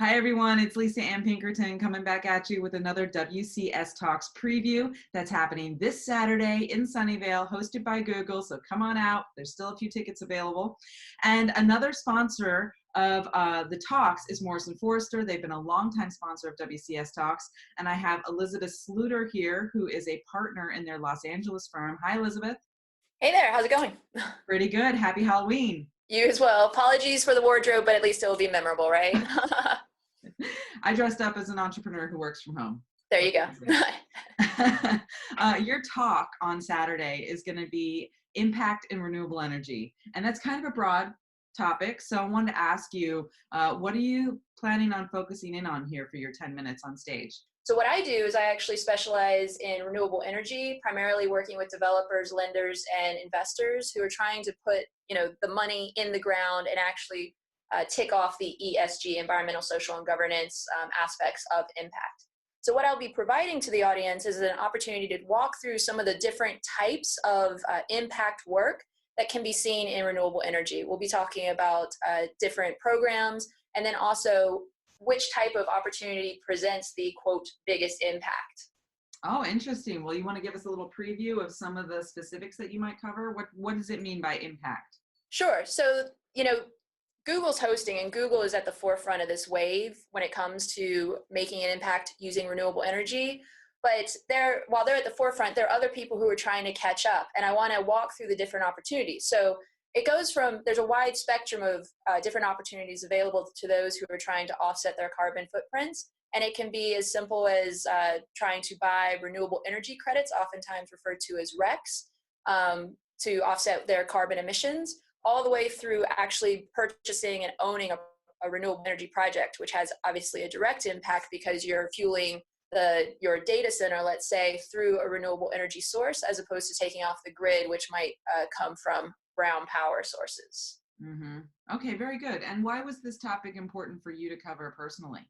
Hi, everyone. It's Lisa Ann Pinkerton coming back at you with another WCS Talks preview that's happening this Saturday in Sunnyvale, hosted by Google. So come on out. There's still a few tickets available. And another sponsor of the talks is Morrison Forrester. They've been a longtime sponsor of WCS Talks. And I have Elizabeth Sluder here, who is a partner in their Los Angeles firm. Hi, Elizabeth. Hey there, how's it going? Pretty good. Happy Halloween. You as well. Apologies for the wardrobe, but at least it will be memorable, right? I dressed up as an entrepreneur who works from home. There you go. Your talk on Saturday is going to be impact in renewable energy. And that's kind of a broad topic. So I wanted to ask you, what are you planning on focusing in on here for your 10 minutes on stage? So what I do is I actually specialize in renewable energy, primarily working with developers, lenders, and investors who are trying to put, the money in the ground and actually tick off the ESG, environmental, social, and governance aspects of impact. So what I'll be providing to the audience is an opportunity to walk through some of the different types of impact work that can be seen in renewable energy. We'll be talking about different programs, and then also which type of opportunity presents the, quote, biggest impact. Oh, interesting. Well, you want to give us a little preview of some of the specifics that you might cover? What does it mean by impact? Sure. So, Google's hosting, and Google is at the forefront of this wave when it comes to making an impact using renewable energy. But while they're at the forefront, there are other people who are trying to catch up. And I want to walk through the different opportunities. So it goes from, there's a wide spectrum of different opportunities available to those who are trying to offset their carbon footprints. And it can be as simple as trying to buy renewable energy credits, oftentimes referred to as RECs, to offset their carbon emissions, all the way through actually purchasing and owning a renewable energy project, which has obviously a direct impact because you're fueling your data center, let's say, through a renewable energy source, as opposed to taking off the grid, which might come from brown power sources. Mm-hmm. Okay, very good. And why was this topic important for you to cover personally?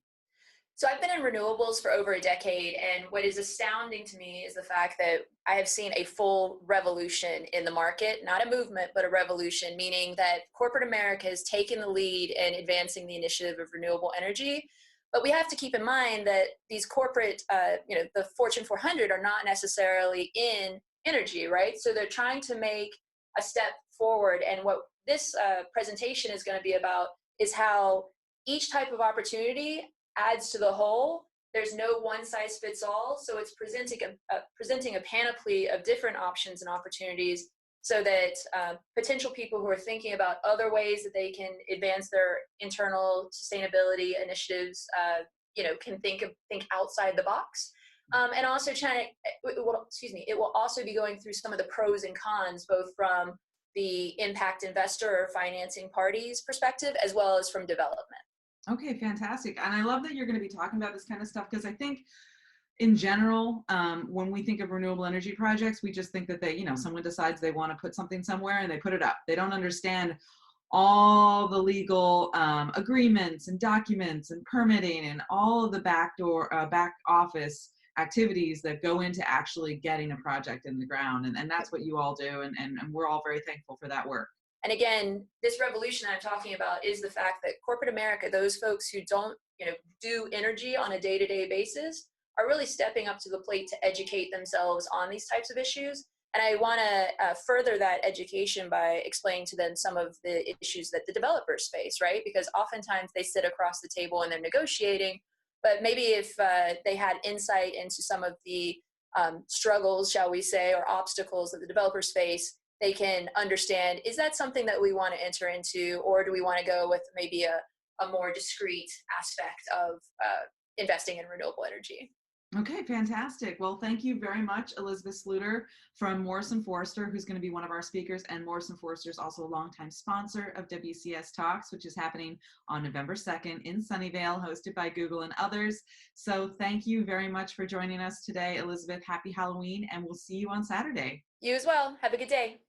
So I've been in renewables for over a decade, and what is astounding to me is the fact that I have seen a full revolution in the market, not a movement, but a revolution, meaning that corporate America has taken the lead in advancing the initiative of renewable energy. But we have to keep in mind that these corporate, the Fortune 400 are not necessarily in energy, right? So they're trying to make a step forward. And what this presentation is going to be about is how each type of opportunity adds to the whole. There's no one size fits all. So it's presenting a panoply of different options and opportunities so that potential people who are thinking about other ways that they can advance their internal sustainability initiatives, can think outside the box. And also it will also be going through some of the pros and cons, both from the impact investor or financing party's perspective, as well as from development. Okay, fantastic. And I love that you're going to be talking about this kind of stuff because I think in general, when we think of renewable energy projects, we just think that someone decides they want to put something somewhere and they put it up. They don't understand all the legal agreements and documents and permitting and all of the back office activities that go into actually getting a project in the ground. And that's what you all do. And we're all very thankful for that work. And again, this revolution I'm talking about is the fact that corporate America, those folks who don't, do energy on a day-to-day basis, are really stepping up to the plate to educate themselves on these types of issues. And I want to further that education by explaining to them some of the issues that the developers face, right? Because oftentimes they sit across the table and they're negotiating, but maybe if they had insight into some of the struggles, shall we say, or obstacles that the developers face, they can understand, is that something that we want to enter into, or do we want to go with maybe a more discrete aspect of investing in renewable energy? Okay, fantastic. Well, thank you very much, Elizabeth Sluder from Morrison Forrester, who's going to be one of our speakers. And Morrison Forrester is also a longtime sponsor of WCS Talks, which is happening on November 2nd in Sunnyvale, hosted by Google and others. So thank you very much for joining us today, Elizabeth. Happy Halloween, and we'll see you on Saturday. You as well. Have a good day.